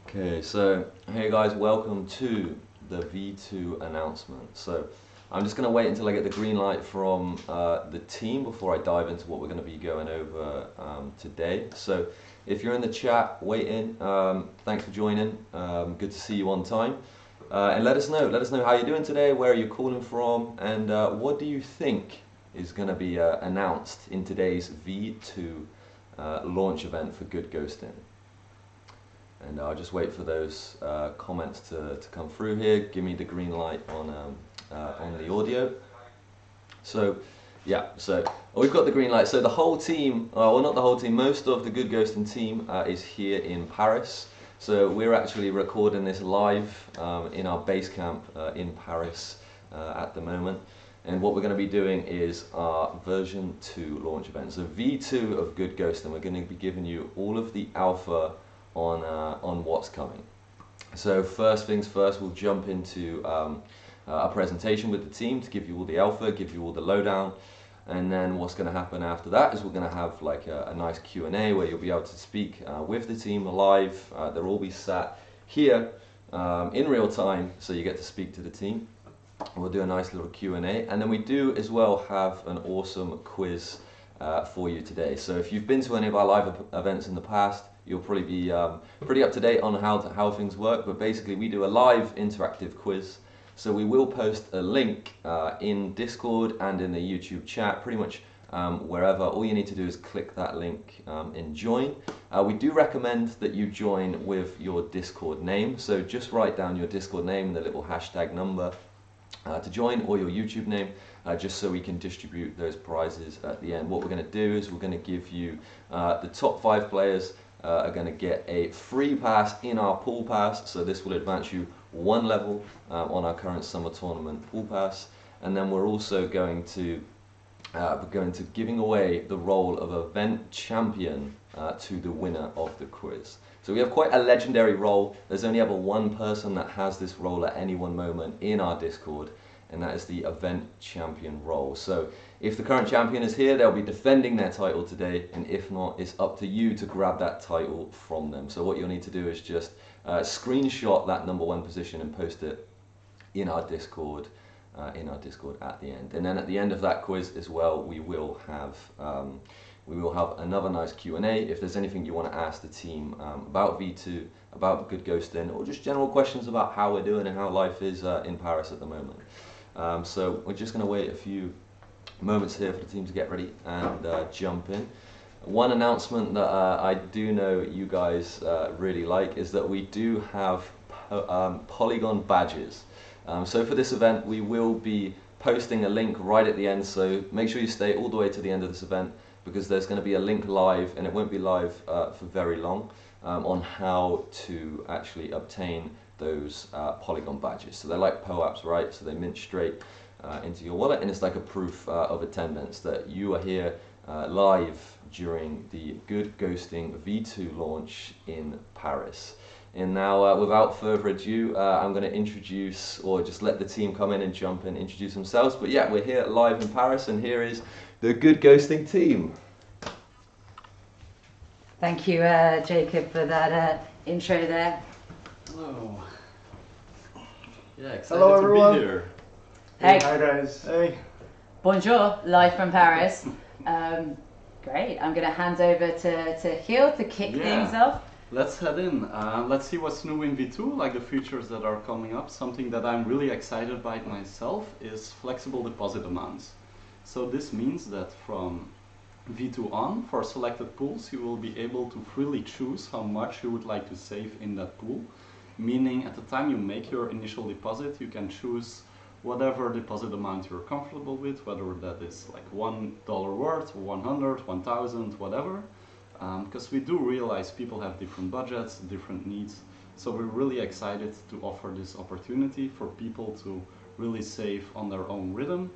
Okay, so hey guys, welcome to the V2 announcement. So I'm just going to wait until I get the green light from the team before I dive into what we're going to be going over today. So if you're in the chat, wait in. Thanks for joining. Good to see you on time. And let us know how you're doing today, where are you calling from, and what do you think is going to be announced in today's V2 launch event for Good Ghosting. And I'll just wait for those comments to come through here. Give me the green light on the audio. So yeah, so we've got the green light. So the whole team, well not the whole team, most of the Good Ghosting team is here in Paris. So we're actually recording this live in our base camp in Paris at the moment. And what we're going to be doing is our version 2 launch event. So V2 of Good Ghosting, we're going to be giving you all of the alpha on what's coming. So first things first, we'll jump into a presentation with the team to give you all the alpha, give you all the lowdown, and then what's going to happen after that is we're going to have like a nice Q&A where you'll be able to speak with the team live. They'll all be sat here in real time, so you get to speak to the team. We'll do a nice little Q&A, and then we do as well have an awesome quiz for you today. So if you've been to any of our live events in the past, you'll probably be pretty up to date on how things work, but basically we do a live interactive quiz. So we will post a link in Discord and in the YouTube chat, pretty much wherever. All you need to do is click that link and join. We do recommend that you join with your Discord name. So just write down your Discord name and the little hashtag number to join, or your YouTube name, just so we can distribute those prizes at the end. What we're going to do is we're going to give you the top 5 players are going to get a free pass in our pool pass. So this will advance you 1 level on our current summer tournament pool pass, and then we're also going to giving away the role of event champion to the winner of the quiz. So we have quite a legendary role. There's only ever one person that has this role at any one moment in our Discord, and that is the event champion role. So if the current champion is here, they'll be defending their title today, and if not, it's up to you to grab that title from them. So what you'll need to do is just screenshot that #1 position and post it in our Discord at the end. And then at the end of that quiz as well, we will have another nice Q&A. If there's anything you want to ask the team about V2, about Good Ghosting, or just general questions about how we're doing and how life is in Paris at the moment. So we're just going to wait a few moments here for the team to get ready and jump in. One announcement that I do know you guys really like is that we do have Polygon badges. So for this event, we will be posting a link right at the end, so make sure you stay all the way to the end of this event, because there's going to be a link live, and it won't be live for very long, on how to actually obtain those Polygon badges. So they're like POAPs, right? So they mint straight into your wallet, and it's like a proof of attendance that you are here live during the Good Ghosting V2 launch in Paris. And now, without further ado, I'm going to introduce, or just let the team come in and jump in, introduce themselves. But yeah, we're here live in Paris, and here is the Good Ghosting team. Thank you, Jacob, for that intro there. Hello. Yeah, excited Hello, everyone. to be here. Hey. Hi guys. Hey. Bonjour, live from Paris. Great, I'm going to hand over to Gil to kick things off. Let's head in. Let's see what's new in V2, like the features that are coming up. Something that I'm really excited by myself is flexible deposit amounts. So this means that from V2 on, for selected pools, you will be able to freely choose how much you would like to save in that pool. Meaning at the time you make your initial deposit, you can choose whatever deposit amount you're comfortable with, whether that is like $1 worth, 100, 1,000, whatever. Because we do realize people have different budgets, different needs. So we're really excited to offer this opportunity for people to really save on their own rhythm.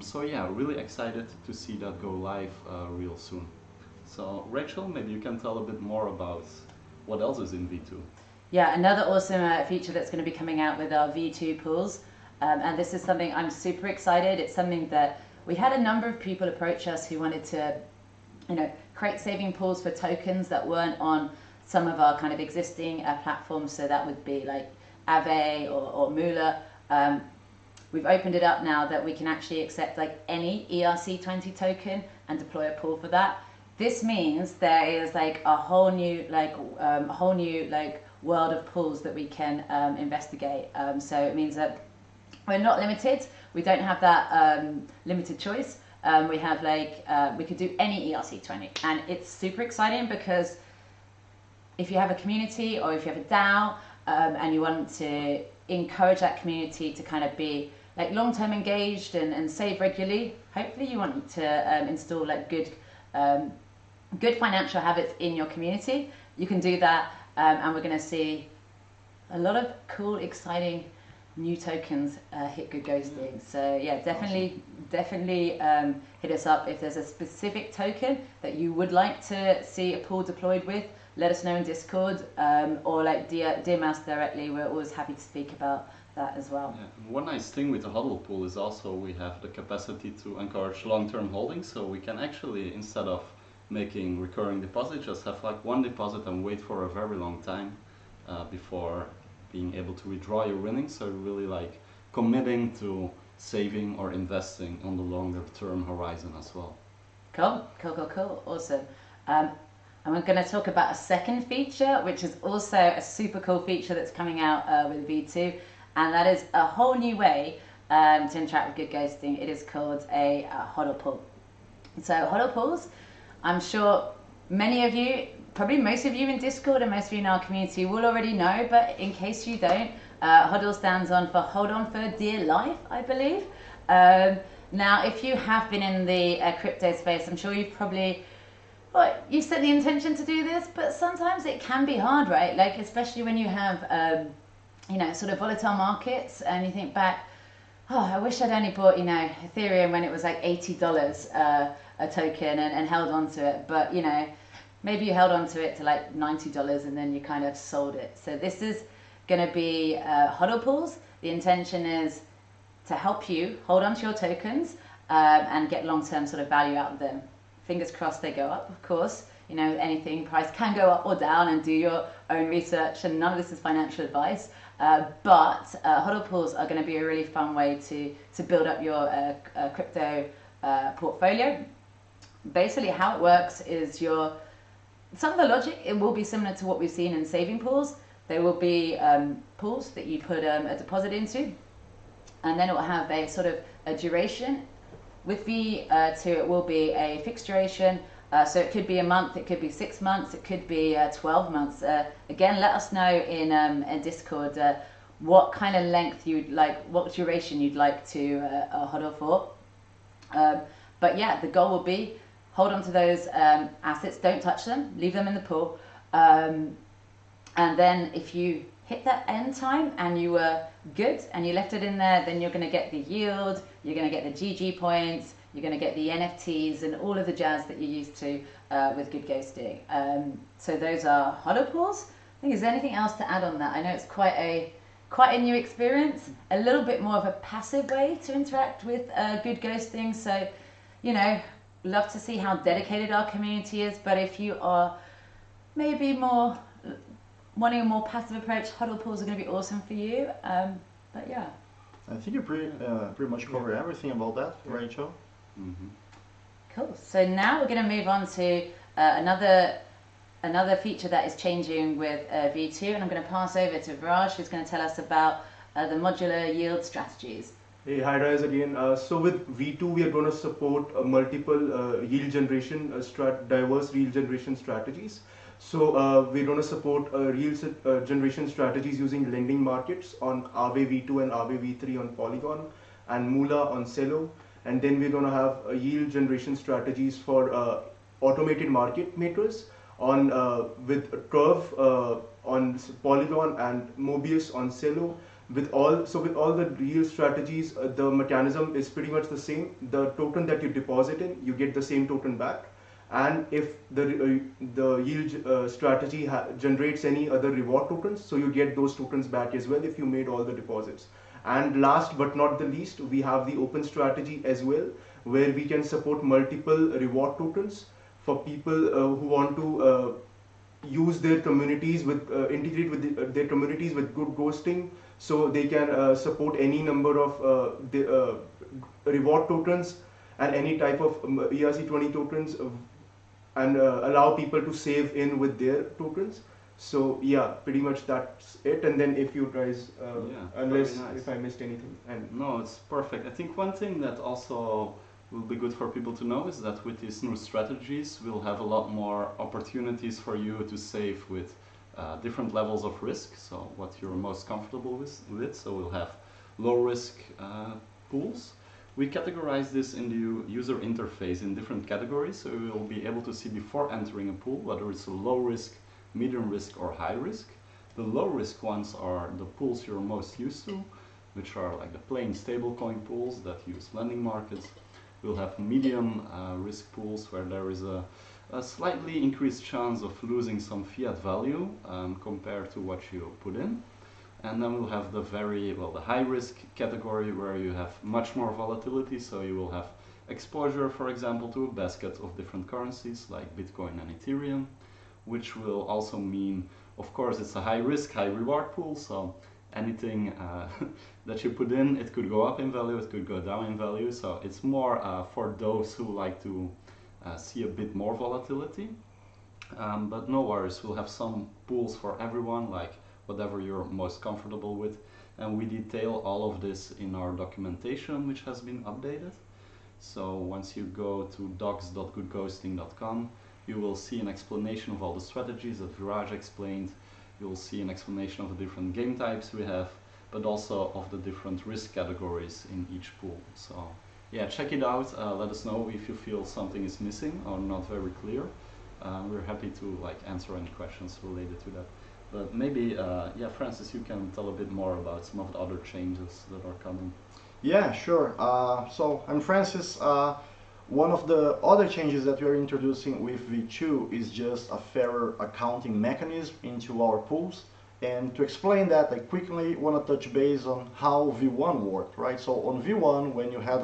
So yeah, really excited to see that go live real soon. So Rachel, maybe you can tell a bit more about what else is in V2. Yeah, another awesome feature that's going to be coming out with our V2 pools. And this is something I'm super excited. It's something that we had a number of people approach us who wanted to, create saving pools for tokens that weren't on some of our kind of existing platforms. So that would be like Aave or Moola. We've opened it up now that we can actually accept like any ERC20 token and deploy a pool for that. This means there is like a whole new world of pools that we can investigate. So it means that we're not limited. We don't have that limited choice. We have we could do any ERC20, and it's super exciting because if you have a community or if you have a DAO and you want to encourage that community to kind of be like long-term engaged and save regularly, hopefully you want to install like good financial habits in your community. You can do that, and we're going to see a lot of cool, exciting new tokens hit GoodGhosting. So yeah, definitely hit us up if there's a specific token that you would like to see a pool deployed with. Let us know in Discord, or like DM us directly. We're always happy to speak about that as well. Yeah. One nice thing with the HODL pool is also we have the capacity to encourage long-term holdings, so we can actually, instead of making recurring deposits, just have like one deposit and wait for a very long time before being able to withdraw your winnings. So really like committing to saving or investing on the longer term horizon as well. Cool, awesome. And we're going to talk about a second feature, which is also a super cool feature that's coming out with V2, and that is a whole new way to interact with GoodGhosting. It is called a HODL pool. So HODL pools, I'm sure many of you, probably most of you in Discord and most of you in our community will already know, but in case you don't, HODL stands on for Hold On For Dear Life, I believe. Now, if you have been in the crypto space, I'm sure you've probably, you've set the intention to do this, but sometimes it can be hard, right? Like, especially when you have, sort of volatile markets and you think back, I wish I'd only bought, Ethereum when it was like $80 a token and held on to it. But, maybe you held on to it to like $90 and then you kind of sold it. So this is going to be HODL pools. The intention is to help you hold on to your tokens and get long-term sort of value out of them. Fingers crossed they go up, of course. Anything, price can go up or down, and do your own research, and none of this is financial advice. But HODL pools are going to be a really fun way to build up your crypto portfolio. Basically how it works is some of the logic, it will be similar to what we've seen in saving pools. There will be pools that you put a deposit into, and then it will have a sort of a duration. With V2, it will be a fixed duration. So it could be a month, it could be 6 months, it could be 12 months. Again, let us know in Discord what kind of length you'd like, what duration you'd like to HODL for. But yeah, the goal will be hold on to those assets, don't touch them, leave them in the pool. And then if you hit that end time and you were good and you left it in there, then you're going to get the yield, you're going to get the GG points, you're going to get the NFTs and all of the jazz that you're used to with GoodGhosting. So those are HODL pools. I think, is there anything else to add on that? I know it's quite a new experience, a little bit more of a passive way to interact with GoodGhosting. So, love to see how dedicated our community is, but if you are maybe more wanting a more passive approach, HODL pools are going to be awesome for you. But yeah. I think you pretty much cover everything about that, right, Joe? Mm-hmm. Cool. So now we're going to move on to another feature that is changing with V2, and I'm going to pass over to Viraj, who's going to tell us about the modular yield strategies. Hey, hi guys again. So with V2, we are going to support multiple yield generation, diverse yield generation strategies. So we're going to support yield generation strategies using lending markets on Aave V2 and Aave V3 on Polygon, and Moola on Celo. And then we're going to have yield generation strategies for automated market makers on with Curve on Polygon and Mobius on Celo. With all the yield strategies, the mechanism is pretty much the same. The token that you deposit in, you get the same token back. And if the yield strategy generates any other reward tokens, so you get those tokens back as well if you made all the deposits. And last but not the least, we have the open strategy as well, where we can support multiple reward tokens for people who want to use their communities with integrate with their communities with good ghosting, so they can support any number of the reward tokens and any type of ERC20 tokens, and allow people to save in with their tokens. So yeah, pretty much that's it. And then if you guys, unless very nice. if I missed anything, and No, it's perfect. I think one thing that also will be good for people to know is that with these new strategies, we'll have a lot more opportunities for you to save with different levels of risk. So what you're most comfortable with. So we'll have low risk pools. We categorize this in the user interface in different categories. So you will be able to see before entering a pool whether it's a low risk, medium risk or high risk. The low risk ones are the pools you're most used to, which are like the plain stablecoin pools that use lending markets. We'll have medium risk pools where there is a slightly increased chance of losing some fiat value compared to what you put in. And then we'll have the the high risk category where you have much more volatility. So you will have exposure, for example, to a basket of different currencies like Bitcoin and Ethereum, which will also mean, of course, it's a high risk, high reward pool. So anything that you put in, it could go up in value, it could go down in value. So it's more for those who like to see a bit more volatility. But no worries, we'll have some pools for everyone, like whatever you're most comfortable with. And we detail all of this in our documentation, which has been updated. So once you go to docs.goodghosting.com, you will see an explanation of all the strategies that Viraj explained. You'll see an explanation of the different game types we have, but also of the different risk categories in each pool. So yeah, check it out. Let us know if you feel something is missing or not very clear. We're happy to answer any questions related to that. But maybe, yeah, Francis, you can tell a bit more about some of the other changes that are coming. Yeah, sure. So I'm Francis. One of the other changes that we are introducing with V2 is just a fairer accounting mechanism into our pools. And to explain that, I quickly want to touch base on how V1 worked, right? So on V1, when you had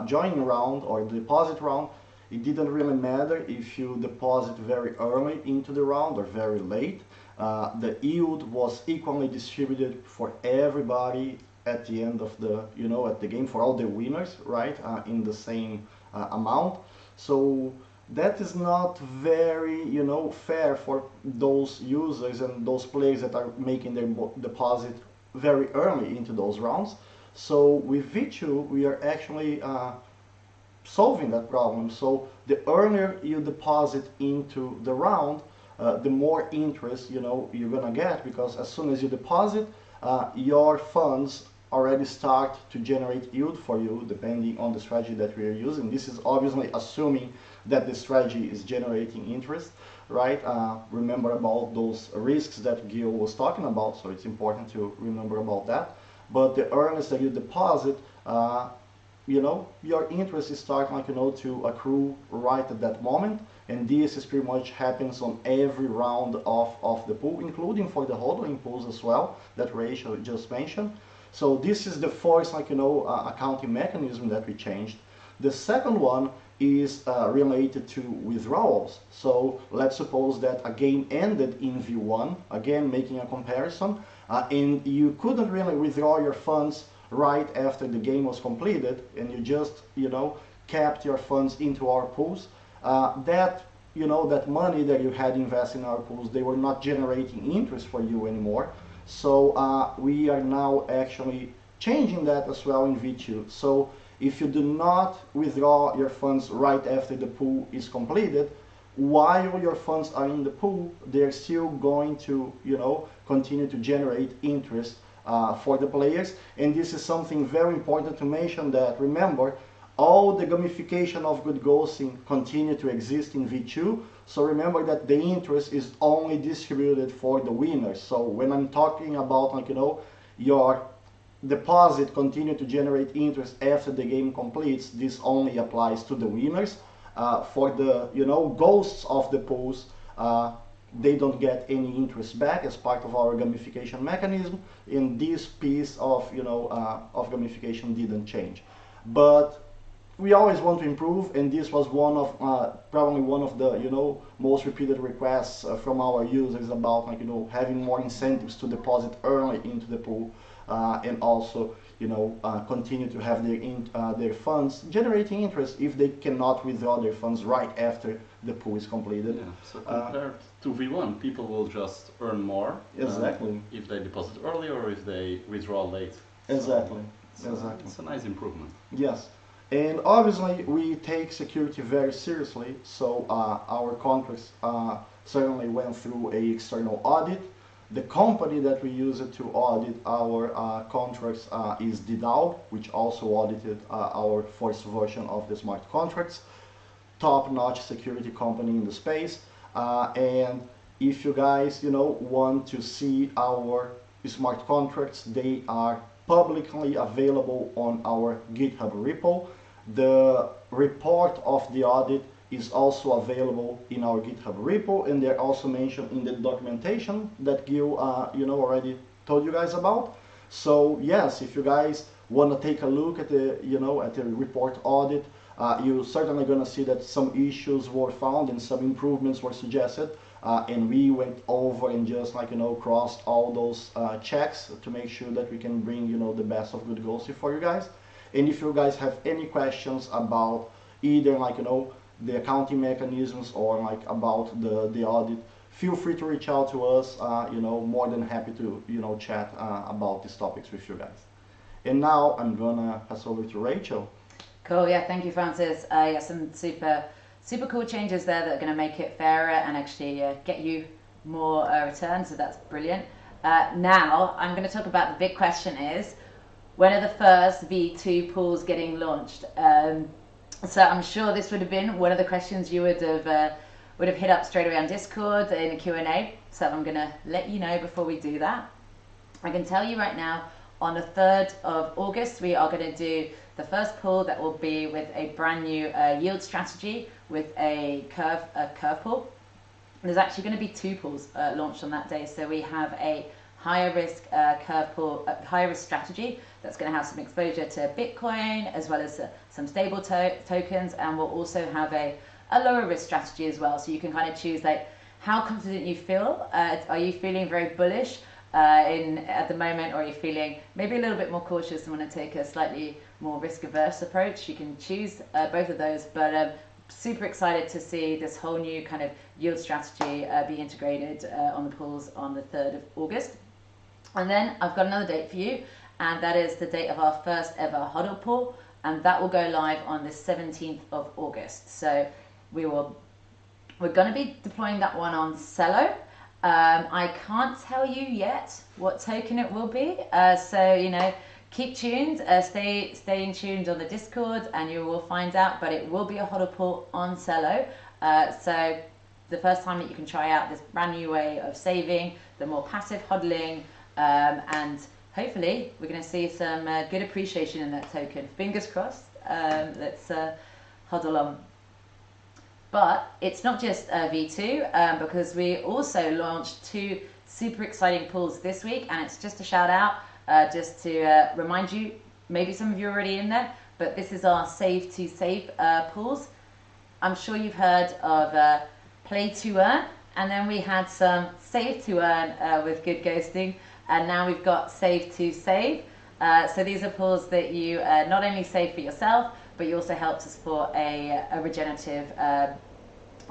joining round or deposit round, it didn't really matter if you deposit very early into the round or very late. The yield was equally distributed for everybody at the end of the, at the game, for all the winners, right, in the same amount. So that is not very, fair for those users and those players that are making their deposit very early into those rounds. So with V2, we are actually solving that problem. So the earlier you deposit into the round, the more interest you're gonna get, because as soon as you deposit, your funds already start to generate yield for you depending on the strategy that we are using. This is obviously assuming that the strategy is generating interest, right? Remember about those risks that Gil was talking about, so it's important to remember about that. But the earliest that you deposit, your interest is starting to accrue right at that moment. And this is pretty much happens on every round of the pool, including for the hodling pools as well, that Rachel just mentioned. So this is the first accounting mechanism that we changed. The second one is related to withdrawals. So let's suppose that a game ended in V1, again making a comparison, and you couldn't really withdraw your funds right after the game was completed, and you just kept your funds into our pools. That money that you had invested in our pools, they were not generating interest for you anymore. So we are now actually changing that as well in V2. So if you do not withdraw your funds right after the pool is completed, while your funds are in the pool, they're still going to continue to generate interest for the players. And this is something very important to mention, that remember, all the gamification of good ghosting continue to exist in V2. So remember that the interest is only distributed for the winners. So when I'm talking about your deposit continue to generate interest after the game completes, this only applies to the winners. For the ghosts of the pools, they don't get any interest back as part of our gamification mechanism. And this piece of of gamification didn't change. But we always want to improve, and this was one of probably one of the most repeated requests from our users about having more incentives to deposit early into the pool, and also continue to have their funds generating interest if they cannot withdraw their funds right after the pool is completed. Yeah. So compared to V1, people will just earn more Exactly. if they deposit early or if they withdraw late. Exactly. So Exactly. it's a nice improvement. Yes. And obviously, we take security very seriously, so our contracts certainly went through a external audit. The company that we use to audit our contracts is DDAO, which also audited our first version of the smart contracts. Top-notch security company in the space. And if you guys, want to see our smart contracts, they are publicly available on our GitHub repo. The report of the audit is also available in our GitHub repo, and they're also mentioned in the documentation that Gil, already told you guys about. So yes, if you guys want to take a look at the, at the report audit, you're certainly going to see that some issues were found and some improvements were suggested. And we went over and just crossed all those checks to make sure that we can bring the best of GoodGhosting for you guys. And if you guys have any questions about either the accounting mechanisms or about the audit, feel free to reach out to us. More than happy to chat about these topics with you guys. And now I'm gonna pass over to Rachel. Cool. Yeah. Thank you, Francis. Yeah, some super cool changes there that are going to make it fairer and actually get you more returns, so that's brilliant. Now I'm going to talk about the big question is, when are the first V2 pools getting launched? So I'm sure this would have been one of the questions you would have hit up straight away on Discord in a Q&A, so I'm going to let you know before we do that. I can tell you right now, on the 3rd of August, we are going to do the first pool that will be with a brand new yield strategy with a curve pool. There's actually going to be 2 pools launched on that day. So we have a higher risk curve pool, higher risk strategy that's going to have some exposure to Bitcoin as well as some stable tokens, and we'll also have a lower risk strategy as well. So you can kind of choose how confident you feel. Are you feeling very bullish at the moment, or are you feeling maybe a little bit more cautious and want to take a slightly more risk-averse approach? You can choose both of those, but super excited to see this whole new kind of yield strategy be integrated on the pools on the 3rd of August. And then I've got another date for you, and that is the date of our first ever HODL pool, and that will go live on the 17th of August. So we're going to be deploying that one on Celo. I can't tell you yet what token it will be, so keep tuned, stay tuned on the Discord and you will find out, but it will be a HODL pool on Celo. So the first time that you can try out this brand new way of saving, the more passive hodling, and hopefully we're going to see some good appreciation in that token. Fingers crossed. Let's hodl on. But it's not just V2, because we also launched 2 super exciting pools this week, and it's just a shout out, just to remind you, maybe some of you are already in there, but this is our Save to Save pools. I'm sure you've heard of Play to Earn, and then we had some Save to Earn with GoodGhosting, and now we've got Save to Save. So these are pools that you not only save for yourself, but you also help to support a regenerative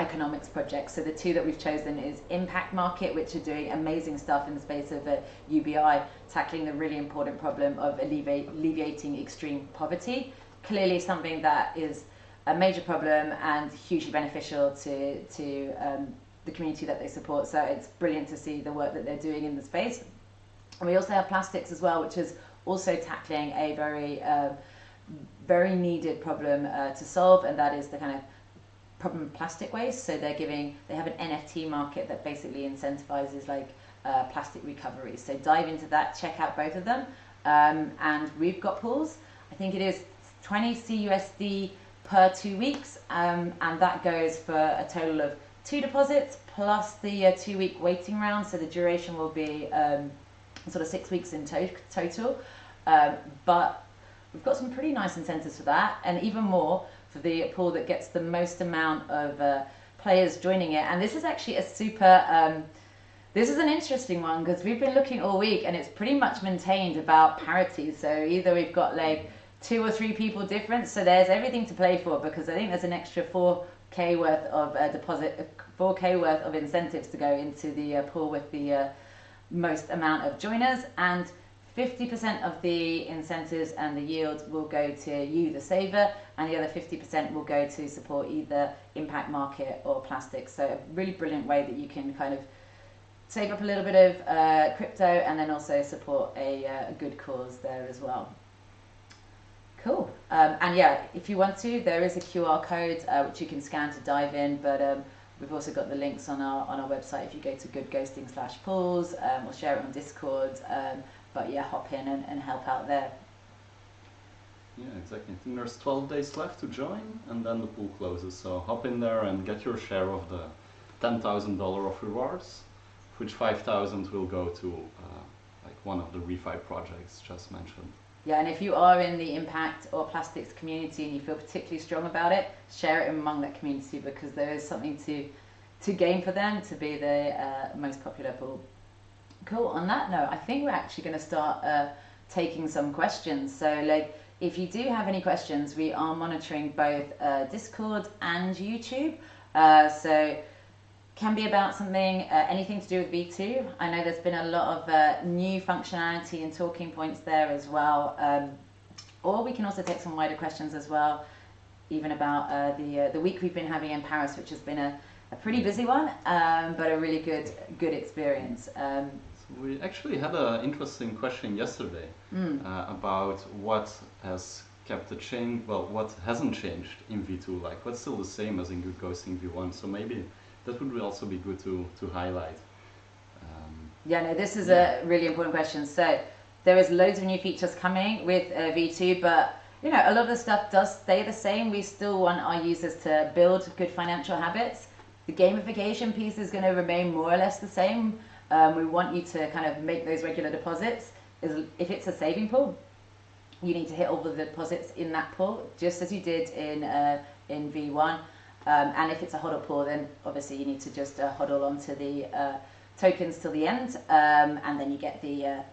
economics project. So the 2 that we've chosen is Impact Market, which are doing amazing stuff in the space of UBI, tackling the really important problem of alleviating extreme poverty. Clearly something that is a major problem and hugely beneficial to the community that they support. So it's brilliant to see the work that they're doing in the space. And we also have Plastics as well, which is also tackling a very needed problem to solve, and that is the kind of problem of plastic waste. So they have an NFT market that basically incentivizes plastic recovery. So dive into that, check out both of them. And we've got pools. I think it is 20 CUSD per 2 weeks, and that goes for a total of 2 deposits plus the 2-week waiting round. So the duration will be sort of 6 weeks in total. But we've got some pretty nice incentives for that, and even more for the pool that gets the most amount of players joining it. And this is actually a super, this is an interesting one because we've been looking all week and it's pretty much maintained about parity. So either we've got like 2 or 3 people difference, so there's everything to play for, because I think there's an extra 4K worth of deposit, 4K worth of incentives to go into the pool with the most amount of joiners, and 50% of the incentives and the yield will go to you, the saver, and the other 50% will go to support either impact market or plastics. So a really brilliant way that you can kind of save up a little bit of crypto and then also support a good cause there as well. Cool. And yeah, if you want to, there is a QR code which you can scan to dive in, but we've also got the links on our website if you go to GoodGhosting/pools. We'll share it on Discord. But yeah, hop in and help out there. Yeah, exactly. I think there's 12 days left to join, and then the pool closes. So hop in there and get your share of the $10,000 of rewards, which 5,000 will go to like one of the refi projects just mentioned. Yeah, and if you are in the impact or plastics community and you feel particularly strong about it, share it among that community, because there is something to gain for them to be the most popular pool. Cool. On that note, I think we're actually going to start taking some questions. So like, if you do have any questions, we are monitoring both Discord and YouTube. So can be about something, anything to do with V2. I know there's been a lot of new functionality and talking points there as well. Or we can also take some wider questions as well, even about the week we've been having in Paris, which has been a pretty busy one, but a really good experience. We actually had an interesting question yesterday about what has kept the change, well, what hasn't changed in V2, like what's still the same as in GoodGhosting V1. So maybe that would also be good to highlight. Yeah, no, this is a really important question. So there is loads of new features coming with V2, but you know, a lot of the stuff does stay the same. We still want our users to build good financial habits. The gamification piece is going to remain more or less the same. We want you to kind of make those regular deposits. If it's a saving pool, you need to hit all the deposits in that pool, just as you did in V1. And if it's a hodl pool, then obviously you need to just hodl onto the tokens till the end, and then you get the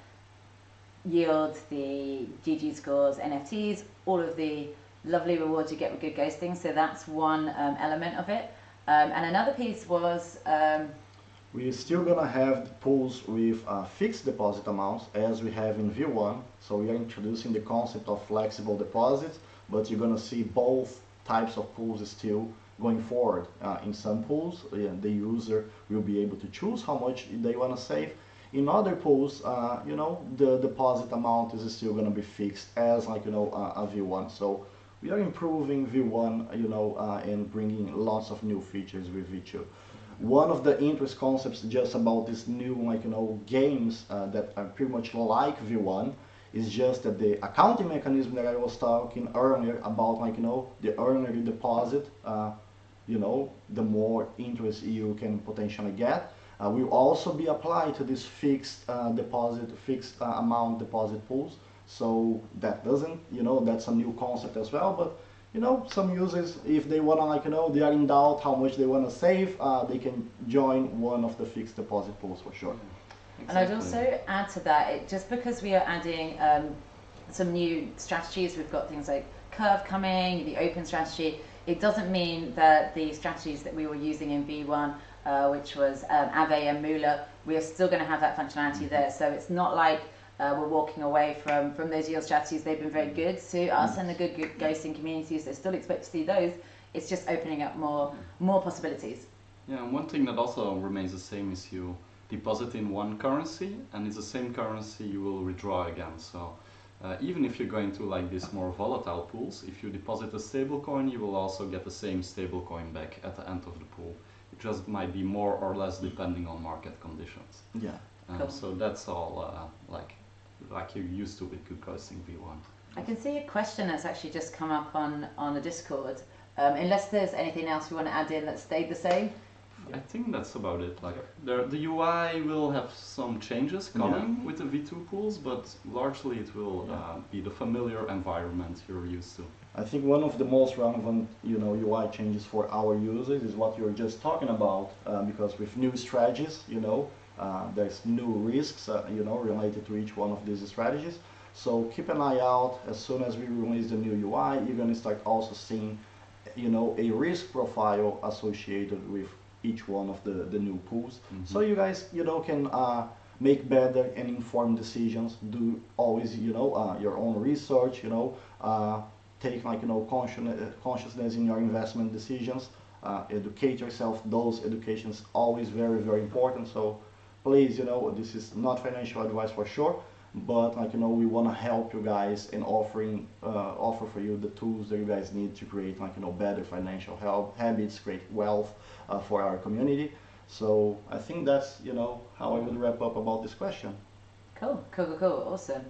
yield, the GG scores, NFTs, all of the lovely rewards you get with GoodGhosting. So that's one element of it. And another piece was we're still gonna have the pools with fixed deposit amounts as we have in V1. So we are introducing the concept of flexible deposits, but you're gonna see both types of pools still going forward. In some pools, the user will be able to choose how much they want to save. In other pools, you know, the deposit amount is still gonna be fixed as like, you know, a V1. So we are improving V1, you know, and bringing lots of new features with V2. One of the interest concepts just about this new, like, you know, games that are pretty much like V1 is just that the accounting mechanism that I was talking earlier about, like, you know, the earner you deposit, you know, the more interest you can potentially get, will also be applied to this fixed deposit, fixed amount deposit pools. So that doesn't, you know, that's a new concept as well. But you know, some users, if they want to, like, you know, they are in doubt how much they want to save, they can join one of the fixed deposit pools for sure. Exactly. And I'd also add to that, just because we are adding some new strategies, we've got things like Curve coming, the open strategy, it doesn't mean that the strategies that we were using in V1, which was Aave and Moolah, we are still going to have that functionality there. So it's not like we're walking away from those yield strategies. They've been very good to us and the GoodGhosting community, so still expect to see those. It's just opening up more possibilities. Yeah, and one thing that also remains the same is you deposit in one currency, and it's the same currency you will withdraw again. So even if you're going to like these more volatile pools, if you deposit a stable coin, you will also get the same stable coin back at the end of the pool. It just might be more or less depending on market conditions. Yeah. Cool. So that's all like you're used to with GoodGhosting V1. I can see a question that's actually just come up on the Discord. Unless there's anything else we want to add in that stayed the same. I think that's about it. Like the UI will have some changes coming with the V2 pools, but largely it will be the familiar environment you're used to. I think one of the most relevant, UI changes for our users is what you're just talking about, because with new strategies, there's new risks, related to each one of these strategies. So keep an eye out. As soon as we release the new UI, you're going to start also seeing, a risk profile associated with each one of the new pools. So you guys, can make better and informed decisions. Do always, your own research, take consciousness in your investment decisions. Educate yourself. Those educations always very, very important. So please, this is not financial advice for sure, but we want to help you guys and offer for you the tools that you guys need to create better financial habits, create wealth for our community. So I think that's how I would wrap up about this question. Cool, awesome.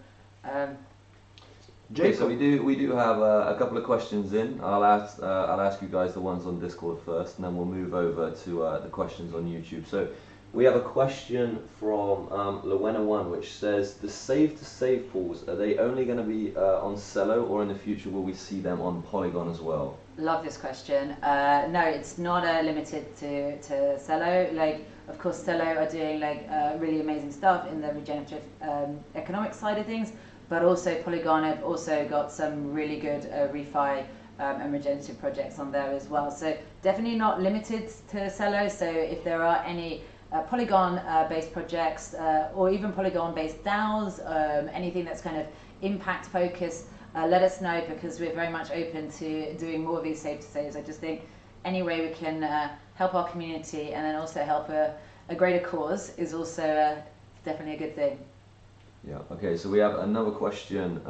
Okay, so we do have a couple of questions in. I'll ask you guys the ones on Discord first, and then we'll move over to the questions on YouTube. So we have a question from Lewena1, which says, the save pools, are they only going to be on Cello, or in the future will we see them on Polygon as well? Love this question. No, it's not limited to Cello. Like, of course, Cello are doing really amazing stuff in the regenerative economic side of things, but also Polygon have also got some really good refi and regenerative projects on there as well. So definitely not limited to Cello. So if there are any Polygon-based projects or even Polygon-based DAOs, anything that's kind of impact-focused, let us know, because we're very much open to doing more of these save-to-saves. I just think any way we can help our community and then also help a greater cause is also definitely a good thing. Yeah, okay, so we have another question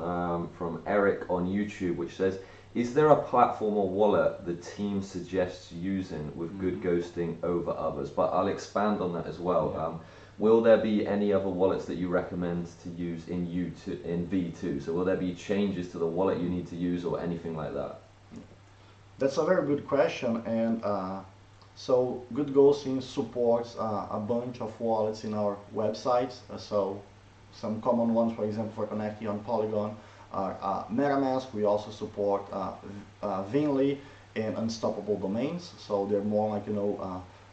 from Eric on YouTube, which says, is there a platform or wallet the team suggests using with GoodGhosting over others? But I'll expand on that as well. Will there be any other wallets that you recommend to use in V2? So will there be changes to the wallet you need to use or anything like that? That's a very good question, and so GoodGhosting supports a bunch of wallets in our websites. So some common ones, for example, for connecting on Polygon are MetaMask. We also support Vinly and Unstoppable Domains. So they're more like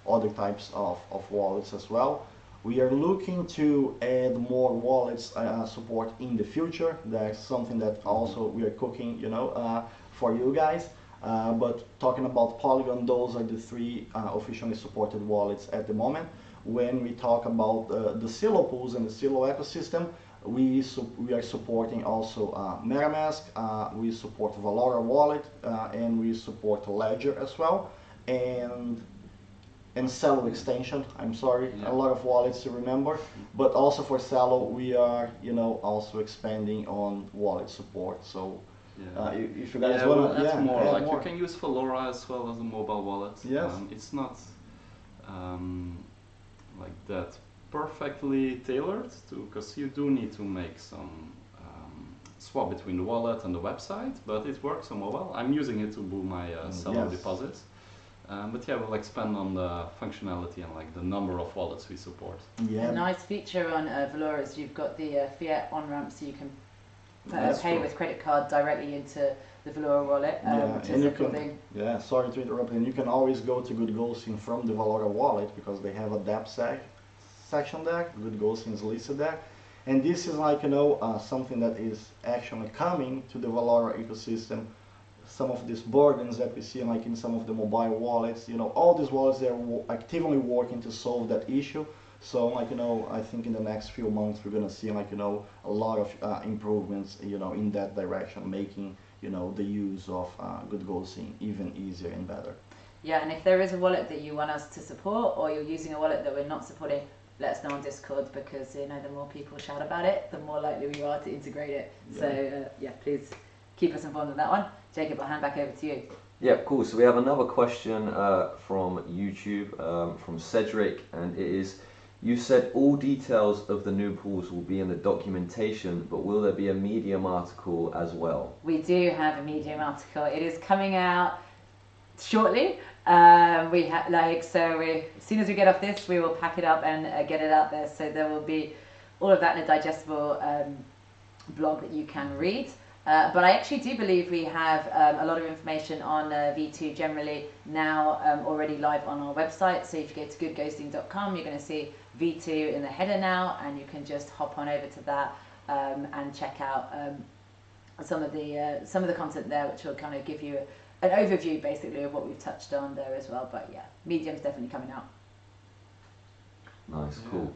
other types of wallets as well. We are looking to add more wallets support in the future. That's something that also we are cooking, for you guys. But talking about Polygon, those are the three officially supported wallets at the moment. When we talk about the Silo pools and the Silo ecosystem, we are supporting also MetaMask, we support Valora Wallet, and we support Ledger as well, and Cello extension. I'm sorry, a lot of wallets to remember, but also for Cello we are also expanding on wallet support. So if you guys want to add more, you can use Valora as well as a mobile wallet. Yes. It's not like that perfectly tailored because you do need to make some swap between the wallet and the website, but it works on mobile. I'm using it to do my Cello deposits. But we'll expand on the functionality and the number of wallets we support. A nice feature on Valora is you've got the fiat on-ramp, so you can pay with credit card directly into the Valora wallet, which is a cool thing. Yeah, sorry to interrupt, and you can always go to GoodGhosting from the Valora wallet because they have a dApp section there. GoodGhosting is listed there, and this is something that is actually coming to the Valora ecosystem. Some of these burdens that we see in some of the mobile wallets, all these wallets, they're actively working to solve that issue. So I think in the next few months we're gonna see a lot of improvements in that direction, making the use of GoodGhosting even easier and better. Yeah, and if there is a wallet that you want us to support, or you're using a wallet that we're not supporting, let us know on Discord, because the more people shout about it, the more likely we are to integrate it. So please keep us informed on that one. Jacob, I'll hand back over to you. Yeah, cool. So we have another question from YouTube, from Cedric, and it is, you said all details of the new pools will be in the documentation, but will there be a Medium article as well? We do have a Medium article. It is coming out shortly. We have as soon as we get off this, we will pack it up and get it out there. So there will be all of that in a digestible blog that you can read. But I actually do believe we have a lot of information on V2 generally now already live on our website. So if you go to goodghosting.com, you're going to see V2 in the header now, and you can just hop on over to that and check out some of the content there, which will kind of give you an overview basically of what we've touched on there as well. But yeah, Medium's definitely coming out. Nice, cool.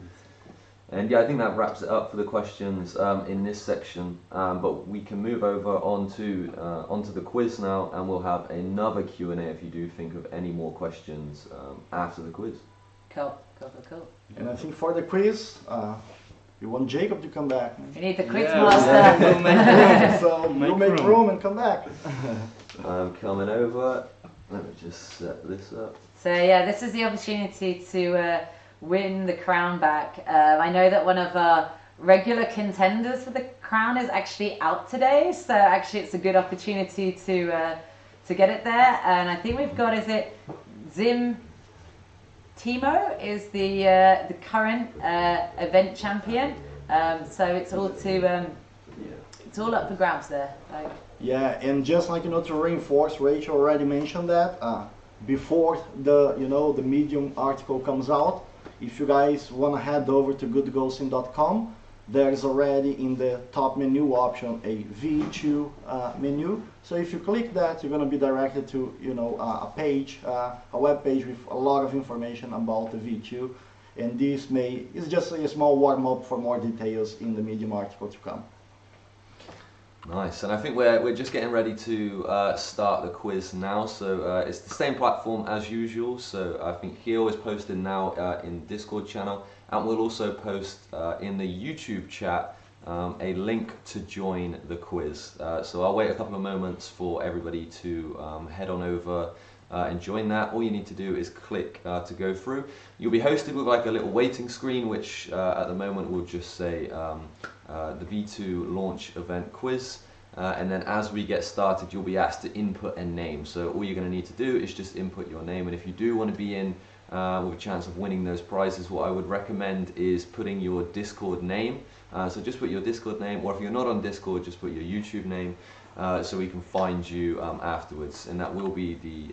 And yeah, I think that wraps it up for the questions in this section. But we can move over onto the quiz now, and we'll have another Q&A if you do think of any more questions after the quiz. Cool. And I think for the quiz, we want Jacob to come back. We need the quiz Yeah, master. we'll make room. So you make room and come back. I'm coming over. Let me just set this up. So yeah, this is the opportunity to win the crown back. I know that one of our regular contenders for the crown is actually out today, so actually it's a good opportunity to get it there. And I think we've got, is it Zim Timo is the current event champion. So it's all up for grabs there. Yeah, and just to reinforce, Rachel already mentioned that before the the Medium article comes out. If you guys want to head over to goodghosting.com, there is already in the top menu option a V2 menu. So if you click that, you're going to be directed to a page, a web page with a lot of information about the V2. And this is just a small warm up for more details in the Medium article to come. Nice, and I think we're just getting ready to start the quiz now. So it's the same platform as usual. So I think Gil is posted now in Discord channel, and we'll also post in the YouTube chat a link to join the quiz. So I'll wait a couple of moments for everybody to head on over and join that. All you need to do is click to go through. You'll be hosted with like a little waiting screen, which at the moment will just say the V2 launch event quiz, and then as we get started you'll be asked to input a name. So all you're going to need to do is just input your name, and if you do want to be in with a chance of winning those prizes, what I would recommend is putting your Discord name. So just put your Discord name, or if you're not on Discord, just put your YouTube name, so we can find you afterwards, and that will be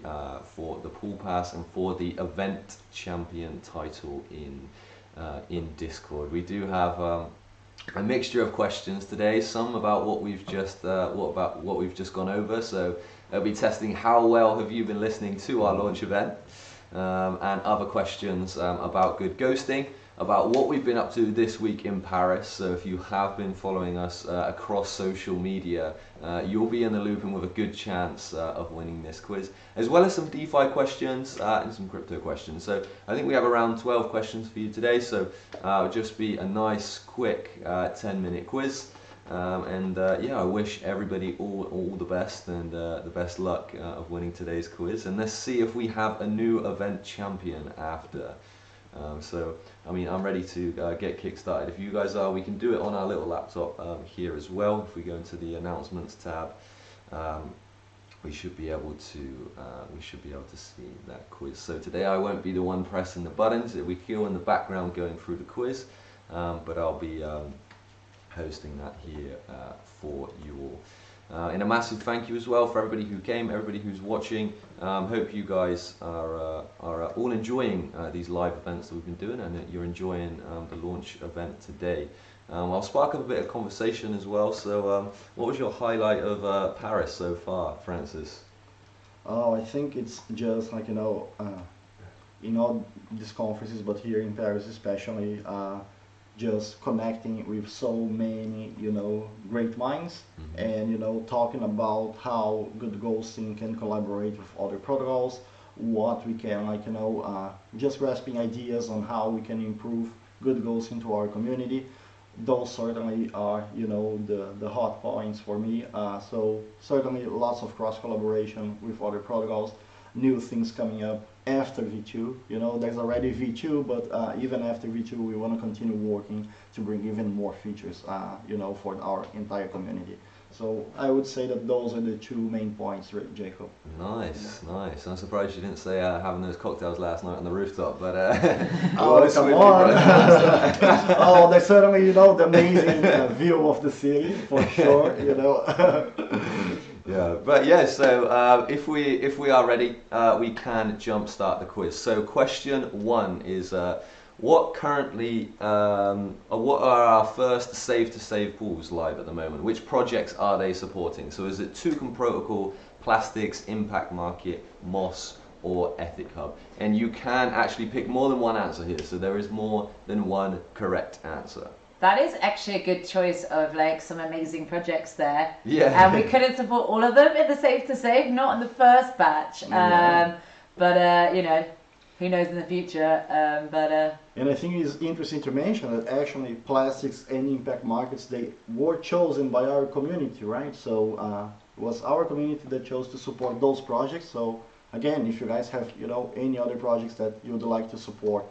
for the pool pass and for the event champion title in Discord. We do have a mixture of questions today, some about what we've just gone over. So I'll be testing how well have you been listening to our launch event, and other questions about good ghosting, about what we've been up to this week in Paris. So if you have been following us across social media, you'll be in the loop and with a good chance of winning this quiz, as well as some DeFi questions and some crypto questions. So I think we have around 12 questions for you today, so it'll just be a nice quick 10-minute quiz. Yeah, I wish everybody all the best and the best luck of winning today's quiz, and let's see if we have a new event champion after. So I mean, I'm ready to get kick-started. If you guys are, we can do it on our little laptop here as well. If we go into the announcements tab, we should be able to see that quiz. So today I won't be the one pressing the buttons. It'll be Keel in the background going through the quiz, but I'll be hosting that here for you all. And a massive thank you as well for everybody who came, everybody who's watching. Hope you guys are all enjoying these live events that we've been doing, and that you're enjoying the launch event today. I'll spark up a bit of conversation as well. So what was your highlight of Paris so far, Francis? Oh, I think it's just like, in all these conferences, but here in Paris especially, just connecting with so many, great minds, and, talking about how GoodGhosting can collaborate with other protocols, what we can, just grasping ideas on how we can improve GoodGhosting to our community. Those certainly are, the hot points for me. So certainly lots of cross collaboration with other protocols, new things coming up after V2. There's already V2, but even after V2 we want to continue working to bring even more features, for our entire community. So I would say that those are the two main points, right, Jacob. Nice, nice. I'm surprised you didn't say having those cocktails last night on the rooftop, but Oh, we'll come swiftly on! run past that. Oh, there's certainly, you know, the amazing view of the city, for sure, you know. Yeah, but yeah. So if we are ready, we can jumpstart the quiz. So question one is what currently what are our first save to save pools live at the moment? Which projects are they supporting? So is it Toucan Protocol, Plastics, Impact Market, Moss, or Ethic Hub? And you can actually pick more than one answer here. So there is more than one correct answer. That is actually a good choice of like some amazing projects there. Yeah. And we couldn't support all of them in the Save to Save, not in the first batch. Yeah. But you know, who knows in the future? And I think it's interesting to mention that actually plastics and impact markets, they were chosen by our community, right? So it was our community that chose to support those projects. So again, if you guys have, you know, any other projects that you would like to support,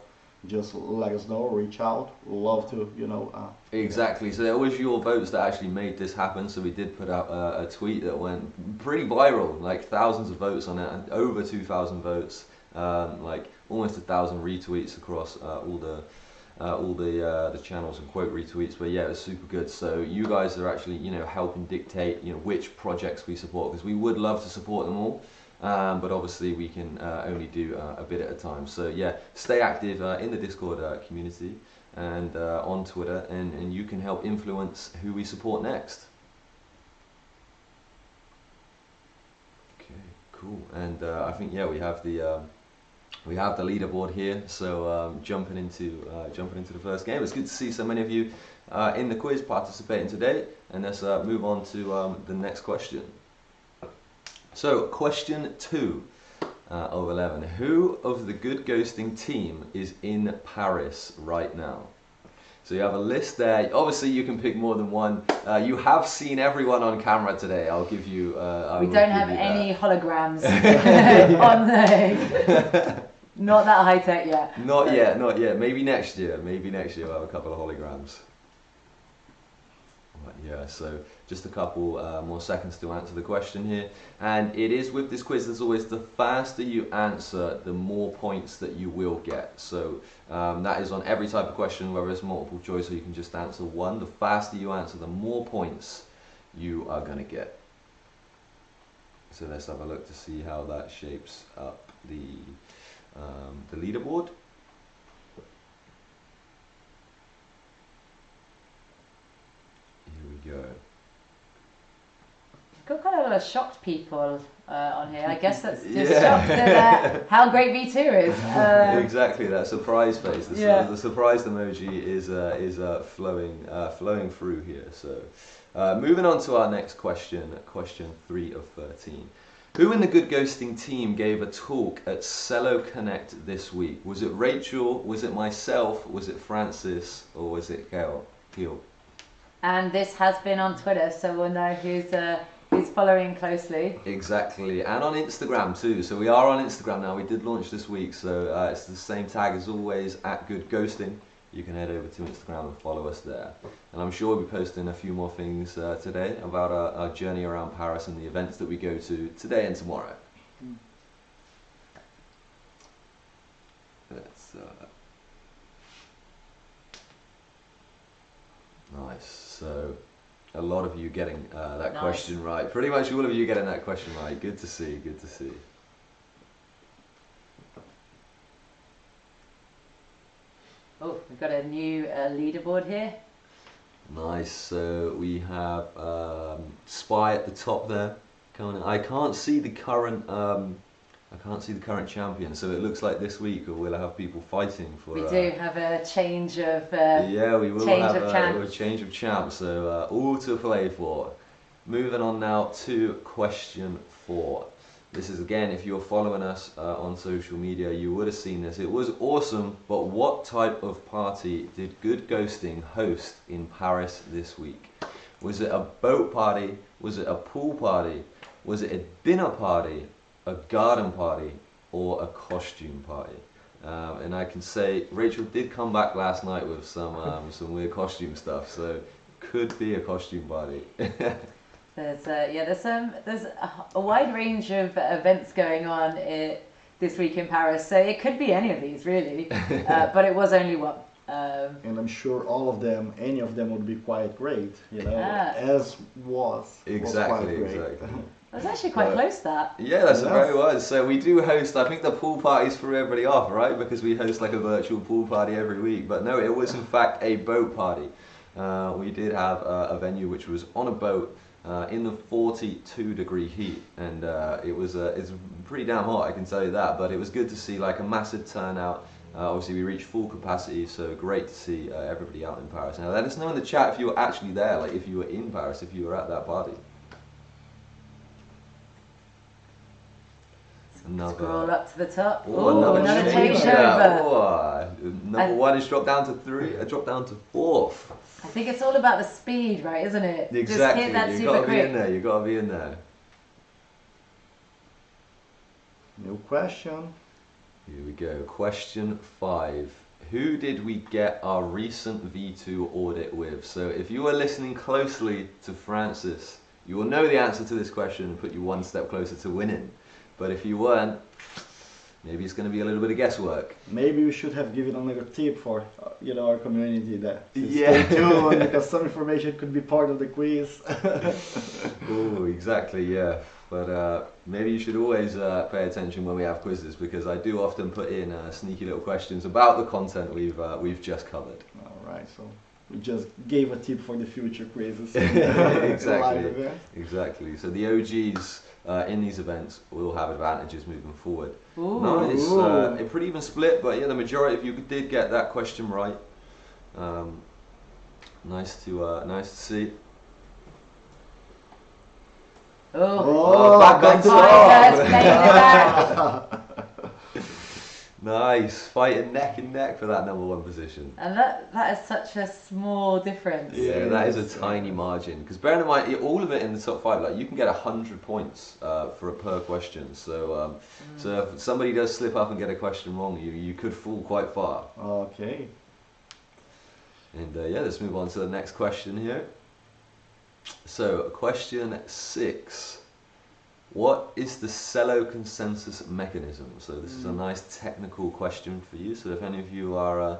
just let us know, reach out. We'd love to, you know. Exactly. So it was your votes that actually made this happen. So we did put out a tweet that went pretty viral, like thousands of votes on it, and over 2,000 votes, like almost 1,000 retweets across all the channels and quote retweets. But yeah, it was super good. So you guys are actually, you know, helping dictate, you know, which projects we support, because we would love to support them all. But obviously we can only do a bit at a time. So yeah, stay active in the Discord community and on Twitter, and you can help influence who we support next. Okay, cool. And I think yeah, we have the leaderboard here. So jumping into the first game. It's good to see so many of you in the quiz participating today. And let's move on to the next question. So, question 2 of 11. Who of the Good Ghosting team is in Paris right now? So you have a list there. Obviously, you can pick more than one. You have seen everyone on camera today. I'll give you. we don't have any holograms on the. Not that high tech yet. Not yet, not yet. Maybe next year. Maybe next year we'll have a couple of holograms. Yeah, so just a couple more seconds to answer the question here. And it is with this quiz, as always, the faster you answer, the more points that you will get. So that is on every type of question, whether it's multiple choice or you can just answer one. The faster you answer, the more points you are going to get. So let's have a look to see how that shapes up the leaderboard. Here we go. Got kind of a lot of shocked people on here. I guess that's just shocked at how great V2 is. Exactly, that surprise face. The surprised emoji is flowing through here. So, moving on to our next question, question 3 of 13. Who in the Good Ghosting team gave a talk at Cello Connect this week? Was it Rachel? Was it myself? Was it Francis? Or was it Gil? And this has been on Twitter, so we'll know who's following closely. Exactly, and on Instagram too. So we are on Instagram now. We did launch this week, so it's the same tag as always, at GoodGhosting. You can head over to Instagram and follow us there. And I'm sure we'll be posting a few more things today about our journey around Paris and the events that we go to today and tomorrow. That's nice. So a lot of you getting that question right. Pretty much all of you getting that question right. Good to see, good to see. Oh, we've got a new leaderboard here. Nice. So we have Spy at the top there. I can't see the current. I can't see the current champion. So it looks like this week we'll have people fighting for. We do have a change of. Yeah, we will change have of a change of champ. So all to play for. Moving on now to question 4. This is again, if you're following us on social media, you would have seen this. It was awesome, but what type of party did Good Ghosting host in Paris this week? Was it a boat party? Was it a pool party? Was it a dinner party? A garden party? Or a costume party? And I can say Rachel did come back last night with some weird costume stuff, so could be a costume party. There's a wide range of events going on this week in Paris, so it could be any of these really, but it was only one. And I'm sure any of them would be quite great, as was quite great. Exactly. That's actually quite close, that. Yeah, that's very well. So we do host, I think the pool parties threw everybody off, right? Because we host like a virtual pool party every week. But no, it was in fact a boat party. We did have a venue which was on a boat in the 42-degree heat. And it's pretty damn hot, I can tell you that. But it was good to see like a massive turnout. Obviously we reached full capacity, so great to see everybody out in Paris. Now let us know in the chat if you were actually there, like if you were in Paris, if you were at that party. Scroll up to the top. Oh, another changeover. changeover. Number one is dropped down to 3, dropped down to 4th. I think it's all about the speed, right, isn't it? Exactly, Just hit that you super gotta quick. be in there, you gotta be in there. New question. Here we go, question 5. Who did we get our recent V2 audit with? So if you were listening closely to Francis, you will know the answer to this question and put you one step closer to winning. But if you weren't, maybe it's going to be a little bit of guesswork. Maybe we should have given another tip for our community that Yeah. stay tuned, because some information could be part of the quiz. Oh, exactly, yeah. But maybe you should always pay attention when we have quizzes, because I do often put in sneaky little questions about the content we've just covered. All right, so we just gave a tip for the future quizzes. Exactly. Live event. Exactly. So the OGs in these events will have advantages moving forward. Ooh. Nice. Ooh. A pretty even split, but yeah, the majority of you did get that question right. Nice to see. Back on on top. top. Nice, fighting neck and neck for that number 1 position. And that is such a small difference. Yeah, that is a tiny margin. Because bearing in mind, all of it in the top 5, like you can get 100 points for a per question. So, so if somebody does slip up and get a question wrong, you could fall quite far. Okay. And yeah, let's move on to the next question here. So, question 6. What is the Cello consensus mechanism? So this is a nice technical question for you. So if any of you are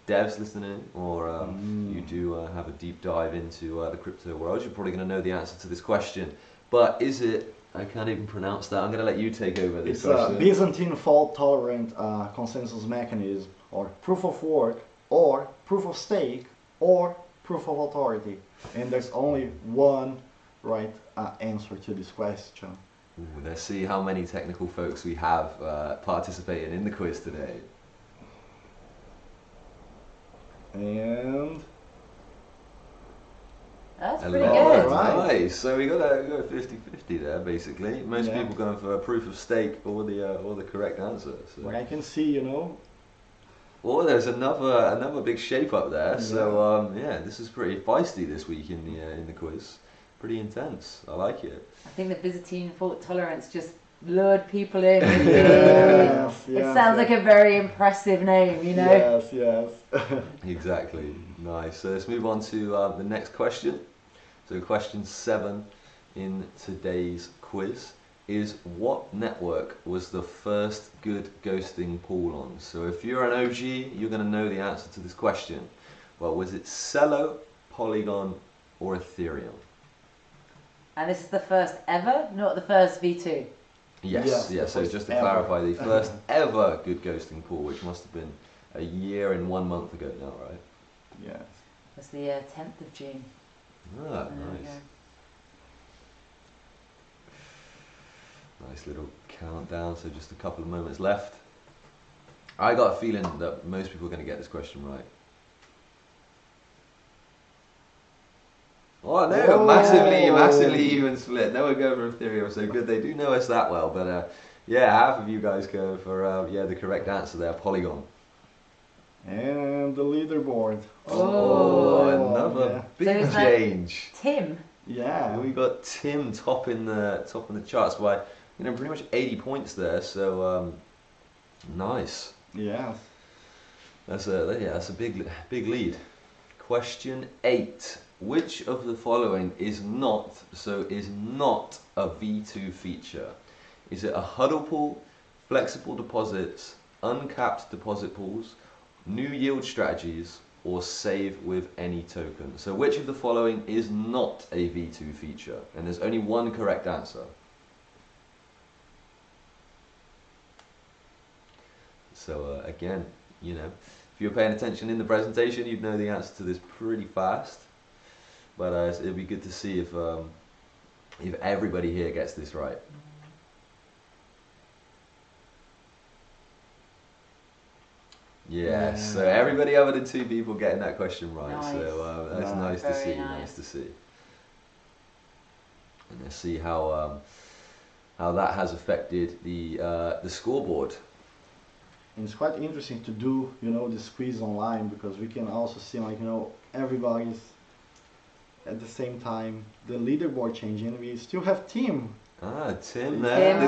devs listening, or you do have a deep dive into the crypto world, you're probably going to know the answer to this question. But is it, I can't even pronounce that, I'm going to let you take over this question. It's a Byzantine fault-tolerant consensus mechanism, or proof of work, or proof of stake, or proof of authority. And there's only one right answer to this question. Ooh, let's see how many technical folks we have participating in the quiz today. And That's pretty Alright, good. Right. nice. So we got a 50-50 there, basically. Most Yeah. people going for a proof of stake or the correct answer. So. what I can see, Oh, there's another big shape up there. So yeah, this is pretty feisty this week in the quiz. Pretty intense. I like it. I think the Byzantine fault tolerance just lured people in. Yes, It yes, sounds yes. like a very impressive name, you know? Yes. Exactly. Nice. So let's move on to the next question. So question 7 in today's quiz is, what network was the first good ghosting pool on? So if you're an OG, you're going to know the answer to this question. Well, was it Cello, Polygon, or Ethereum? And this is the first ever, not the first V2. Yes, Yeah, so the just to first clarify, the first ever good ghosting pool, which must have been a year and 1 month ago now, right? Yes. That's the 10th of June. Ah, There we nice. go. Nice little countdown, so just a couple of moments left. I got a feeling that most people are going to get this question right. Oh no, Oh. massively even split. No one going for Ethereum, so good. They do know us that well, but yeah, half of you guys go for the correct answer there, Polygon. And the leaderboard. Oh, Oh, another yeah. big So is that- change. Tim. Yeah. We got Tim top in the charts by pretty much 80 points there. So nice. Yes. That's a big lead. Question 8. which of the following is not a V2 feature? Is it a huddle pool, flexible deposits, uncapped deposit pools, new yield strategies, or save with any token? So which of the following is not a V2 feature? And there's only one correct answer. So again, you know, if you're paying attention in the presentation, you'd know the answer to this pretty fast. But it'd be good to see if everybody here gets this right. Yes, so everybody other than 2 people getting that question right. Nice. So that's nice to see. Nice to see. And let's see how that has affected the scoreboard. And it's quite interesting to do, you know, this quiz online, because we can also see, like, you know, everybody's at the same time the leaderboard changing. We still have Tim. Tim there. The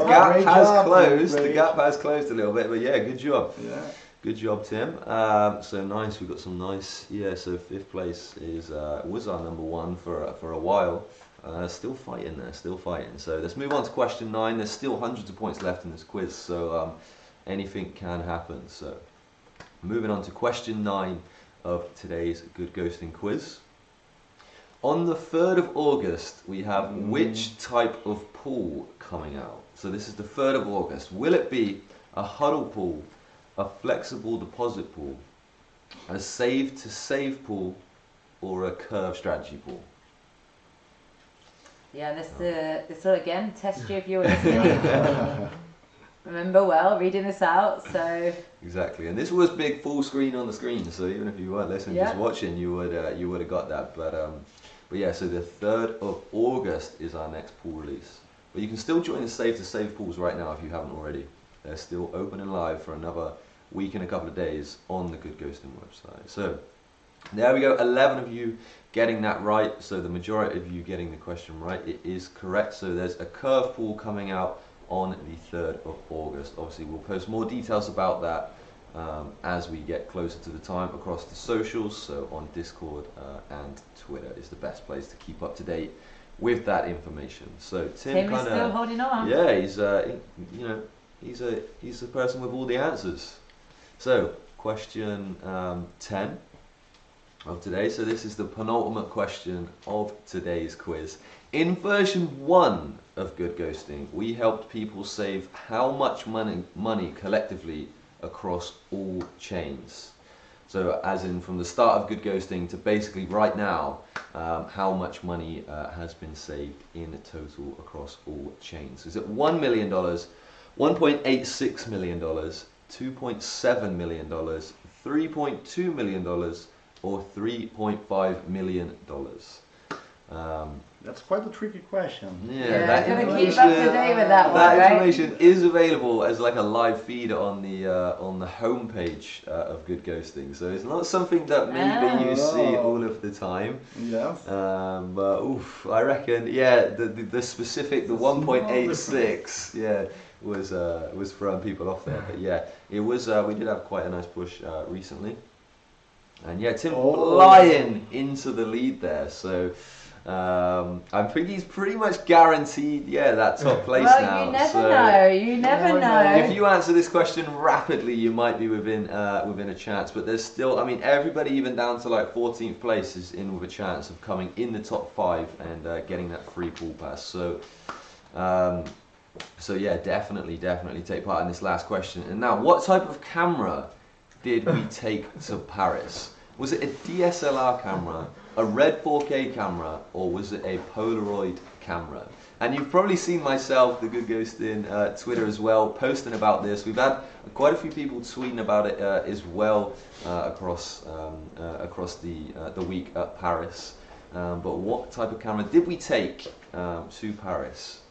gap has closed. The gap has closed a little bit, but yeah, good job. Yeah. Good job, Tim. So nice. We've got some nice. Yeah. So 5th place was our number 1 for a while. Still fighting there. Still fighting. So let's move on to question 9. There's still hundreds of points left in this quiz. So anything can happen. So moving on to question 9 of today's Good Ghosting quiz. On the 3rd of August, we have which type of pool coming out? So this is the 3rd of August. Will it be a huddle pool, a flexible deposit pool, a save to save pool, or a curve strategy pool? Yeah, this will again test you if you're listening. Remember well, reading this out, so... Exactly, and this was big full screen on the screen, so even if you weren't listening, just watching, you would have got that. But yeah, so the 3rd of August is our next pool release. But you can still join the save to save pools right now if you haven't already. They're still open and live for another week and a couple of days on the Good Ghosting website. So there we go, 11 of you getting that right. So the majority of you getting the question right. It is correct. So there's a curve pool coming out on the 3rd of August. Obviously we'll post more details about that as we get closer to the time across the socials. So on Discord and Twitter is the best place to keep up to date with that information. So Tim is still holding on. Yeah, he's you know, he's the person with all the answers. So question 10 of today. So this is the penultimate question of today's quiz. In version 1 of Good Ghosting, we helped people save how much money collectively across all chains. So as in from the start of Good Ghosting to basically right now, how much money has been saved in total across all chains. Is it $1 million, $1.86 million, $2.7 million, $3.2 million, or $3.5 million? That's quite a tricky question. Yeah, that gonna keep up to date with that one, right? information is available as like a live feed on the homepage of Good Ghosting. So it's not something that maybe you see all of the time. Yeah. But oof, I reckon the specific 1.86 was throwing people off there. But yeah, it was. We did have quite a nice push recently, and yeah, Tim flying into the lead there. So. I think he's pretty much guaranteed, that top place now. You never know. You never know. If you answer this question rapidly, you might be within a chance. But there's still, I mean, everybody even down to like 14th place is in with a chance of coming in the top 5 and getting that free pool pass. So, yeah, definitely take part in this last question. And now, what type of camera did we take to Paris? Was it a DSLR camera, a Red 4K camera, or was it a Polaroid camera? And you've probably seen myself, the Good Ghosting Twitter as well, posting about this. We've had quite a few people tweeting about it as well across the week at Paris. But what type of camera did we take to Paris?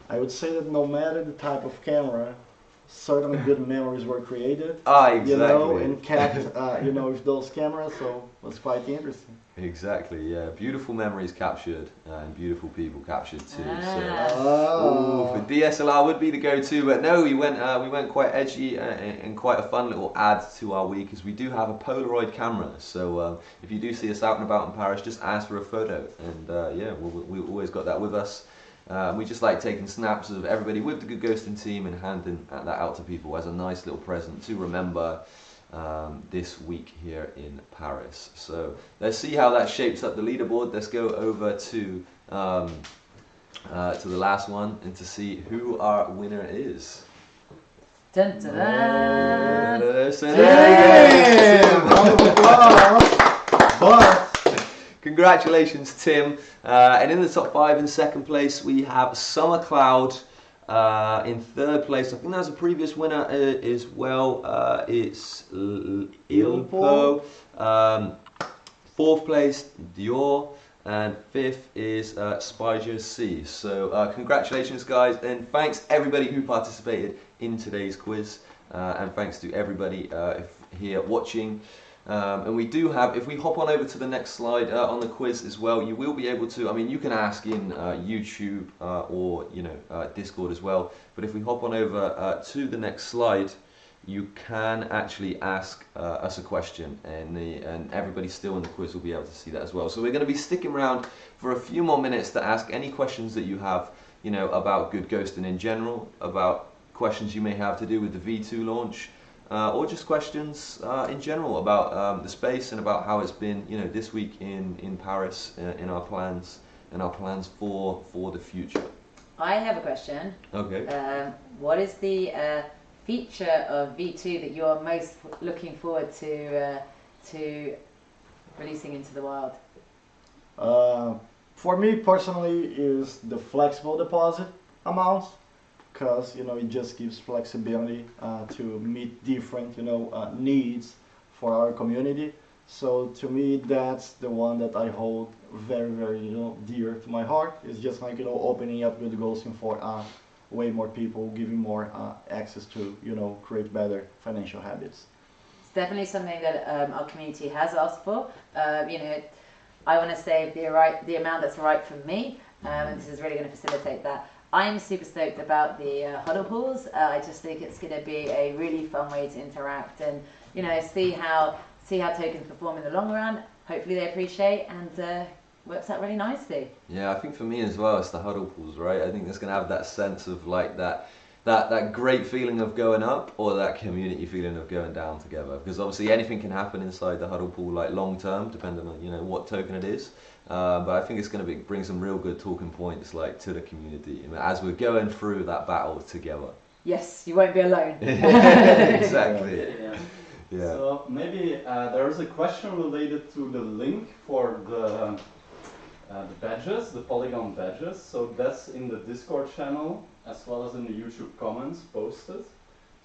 I would say that no matter the type of camera, certainly good memories were created. Exactly. You know, and kept, you know, with those cameras, so it was quite interesting. Exactly, yeah. Beautiful memories captured and beautiful people captured too. Ah. The DSLR would be the go-to, but no, we went quite edgy and quite a fun little add to our week, as we do have a Polaroid camera. So if you do see us out and about in Paris, just ask for a photo, and yeah, we always got that with us. We just like taking snaps of everybody with the Good Ghosting team and handing that out to people as a nice little present to remember this week here in Paris. So let's see how that shapes up the leaderboard. Let's go over to the last one and to see who our winner is. Dun, dun, dun. So there you go. Round of applause. But Congratulations, Tim. And in the top 5 in second place, we have Summer Cloud. In third place, I think that was a previous winner as well. It's Ilpo. Fourth place, Dior. And fifth is Spider C. So congratulations, guys, and thanks everybody who participated in today's quiz. And thanks to everybody here watching. And we do have, if we hop on over to the next slide on the quiz as well, you will be able to, I mean, you can ask in YouTube or, you know, Discord as well. But if we hop on over to the next slide, you can actually ask us a question, and everybody still in the quiz will be able to see that as well. So we're going to be sticking around for a few more minutes to ask any questions that you have, you know, about Good Ghosting in general, about questions you may have to do with the V2 launch. Or just questions in general about the space and about how it's been, you know, this week in Paris, in our plans for the future. I have a question. Okay. What is the feature of V2 that you're most looking forward to releasing into the wild? For me personally, is the flexible deposit amounts, because, you know, it just gives flexibility to meet different, you know, needs for our community. So to me, that's the one that I hold very, very, you know, dear to my heart. It's just like, you know, opening up Good Ghosting for way more people, giving more access to, you know, create better financial habits. It's definitely something that our community has asked for. You know, I want to save the amount that's right for me, and this is really going to facilitate that. I'm super stoked about the huddle pools. I just think it's going to be a really fun way to interact and, you know, see how tokens perform in the long run. Hopefully they appreciate, and works out really nicely. Yeah, I think for me as well, it's the huddle pools, right? I think it's going to have that sense of like that great feeling of going up, or that community feeling of going down together. Because obviously anything can happen inside the huddle pool, like long term, depending on, you know, what token it is. But I think it's going to bring some real good talking points, like, to the community, as we're going through that battle together. Yes, you won't be alone. Exactly. Yeah. So maybe there is a question related to the link for the badges, the Polygon badges. So that's in the Discord channel as well as in the YouTube comments posted.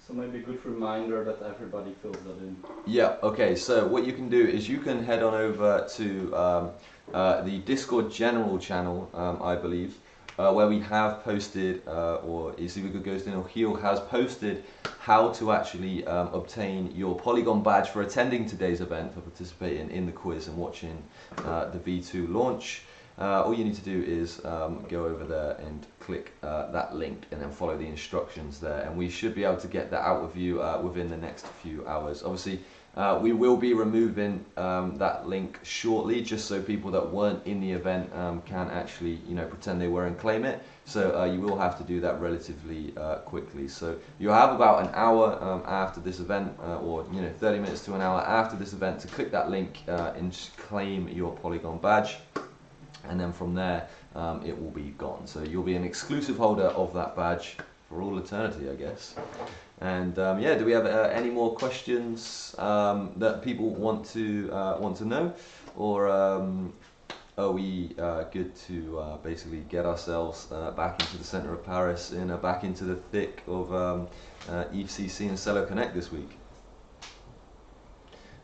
So maybe a good reminder that everybody fills that in. Yeah, okay, so what you can do is you can head on over to the Discord general channel, I believe, where we have posted, or is either Good Ghosting or Heel has posted how to actually obtain your Polygon badge for attending today's event, for participating in the quiz and watching the V2 launch. All you need to do is go over there and click that link and then follow the instructions there, and we should be able to get that out with you within the next few hours. Obviously, we will be removing that link shortly, just so people that weren't in the event can actually, you know, pretend they were and claim it. So you will have to do that relatively quickly. So you'll have about an hour after this event, or, you know, 30 minutes to an hour after this event, to click that link and just claim your Polygon badge. And then from there, it will be gone. So you'll be an exclusive holder of that badge for all eternity, I guess. And yeah, do we have any more questions that people want to know, or are we good to basically get ourselves back into the center of Paris and back into the thick of EthCC and Celo Connect this week?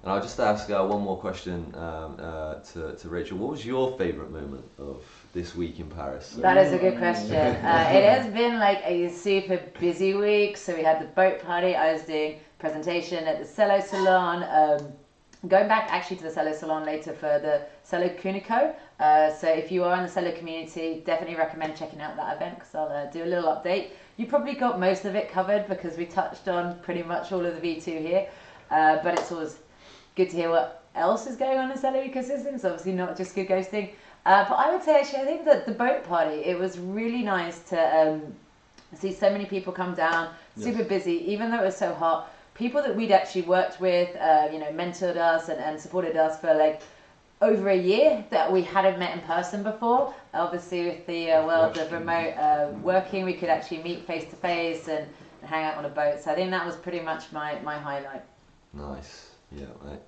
And I'll just ask one more question to Rachel. What was your favourite moment of this week in Paris? That is a good question. It has been like a super busy week. So we had the boat party. I was doing presentation at the Cello Salon. Going back actually to the Cello Salon later for the Cello Cunico. So if you are in the Cello community, definitely recommend checking out that event because I'll do a little update. You probably got most of it covered because we touched on pretty much all of the V2 here. But it's always good to hear what else is going on in the Cello ecosystem. So obviously not just good ghosting. But I would say actually I think that the boat party, it was really nice to see so many people come down, super busy, even though it was so hot. People that we'd actually worked with, mentored us and supported us for like over a year that we hadn't met in person before. Obviously with the world of remote working, we could actually meet face to face and hang out on a boat. So I think that was pretty much my highlight. Nice. Yeah, I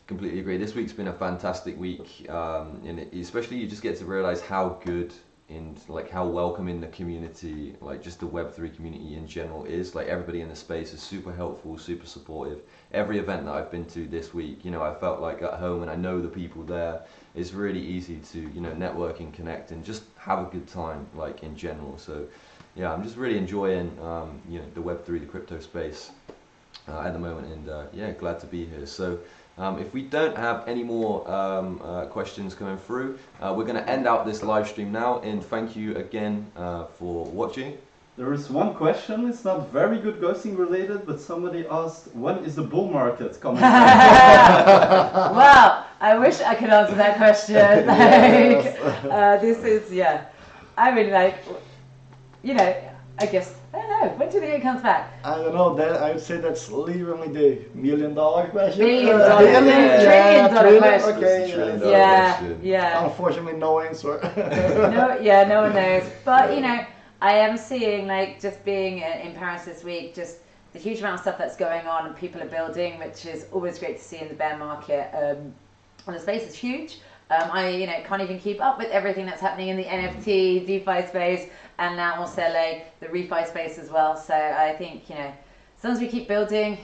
completely agree. This week's been a fantastic week, and especially you just get to realize how good and like how welcoming the community, like just the Web3 community in general is. Like everybody in the space is super helpful, super supportive. Every event that I've been to this week, I felt like at home and I know the people there. It's really easy to, network and connect and just have a good time, like in general. So yeah, I'm just really enjoying, the Web3, the crypto space at the moment, and glad to be here. So if we don't have any more questions coming through, we're going to end out this live stream now, and thank you again for watching. There is one question, it's not very good ghosting related, but somebody asked, when is the bull market coming back? Wow, I wish I could answer that question. This is, I mean, I guess, I don't know, when do you think it comes back? I don't know, I would say that's literally the $1 million question. Billion dollar, trillion dollar question. Okay, $1 trillion yeah. Unfortunately, no answer. No one knows. But, I am seeing, just being in Paris this week, just the huge amount of stuff that's going on and people are building, which is always great to see in the bear market. And the space is huge. I can't even keep up with everything that's happening in the NFT, DeFi space, and now also the refi space as well. So I think, as long as we keep building,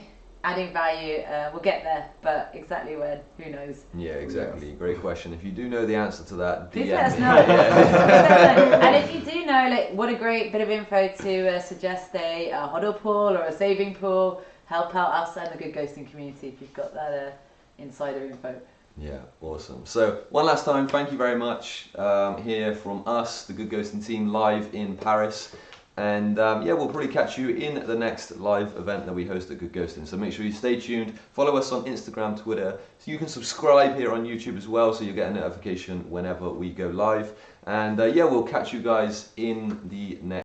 adding value, we'll get there. But exactly when, who knows? Yeah, exactly. Yes. Great question. If you do know the answer to that, please DM let us me. know. And if you do know, what a great bit of info to suggest a hodl pool or a saving pool, help out us and the Good Ghosting community if you've got that insider info. Yeah, awesome. So one last time, thank you very much here from us, the Good Ghosting team, live in Paris. And we'll probably catch you in the next live event that we host at Good Ghosting. So make sure you stay tuned, follow us on Instagram, Twitter. So you can subscribe here on YouTube as well, so you get a notification whenever we go live. And we'll catch you guys in the next